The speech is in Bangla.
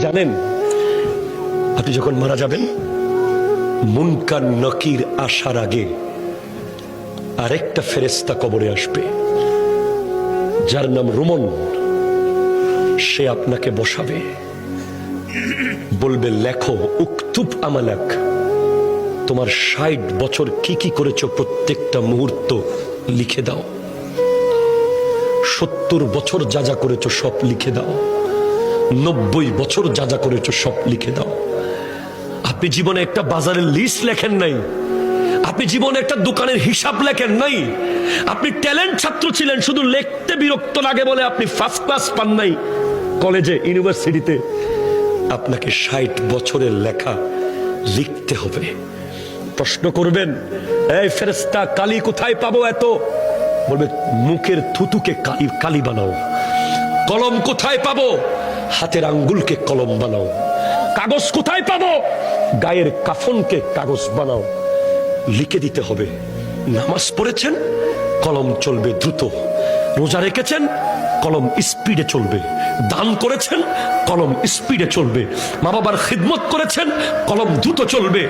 জানেন আপনি যখন মারা যাবেন মুনকার নকির আসার আগে আরেকটা ফেরেশতা কবরে আসবে যার নাম রুমন। সে আপনাকে বসাবে, বলবে লেখো উকতুব আমালাক, তোমার ৬০ বছর কি কি করেছো প্রত্যেকটা মুহূর্ত লিখে দাও। ৭০ বছর যা যা করেছো সব লিখে দাও। ৯০ বছর যা যা করেছো সব লিখে দাও। আপনি জীবনে একটা বাজারের লিস্ট লেখেন নাই, আপনি জীবনে একটা দোকানের হিসাব লেখেন নাই, আপনি ট্যালেন্ট ছাত্র ছিলেন, শুধু লিখতে বিরক্ত লাগে বলে আপনি ফার্স্ট ক্লাস পান নাই কলেজে ইউনিভার্সিটিতে। আপনাকে ৬০ বছরের লেখা লিখতে হবে। প্রশ্ন করবেন, এই ফেরেশতা কালি কোথায় পাবো এত? বলবে মুখের থুতুকে কালি বানাও। কলম কোথায় পাবো? হাতের আঙ্গুলকে কলম বানাও। কাগজ কোথায় পাবো? গায়ের কাফনকে কাগজ বানাও। লিখে দিতে হবে নামাজ পড়েছেন, কলম চলবে দ্রুত। রোজা রেখেছেন, কলম স্পিডে চলবে। দান করেছেন, কলম স্পিডে চলবে। মা বাবার খিদমত করেছেন, কলম দ্রুত চলবে।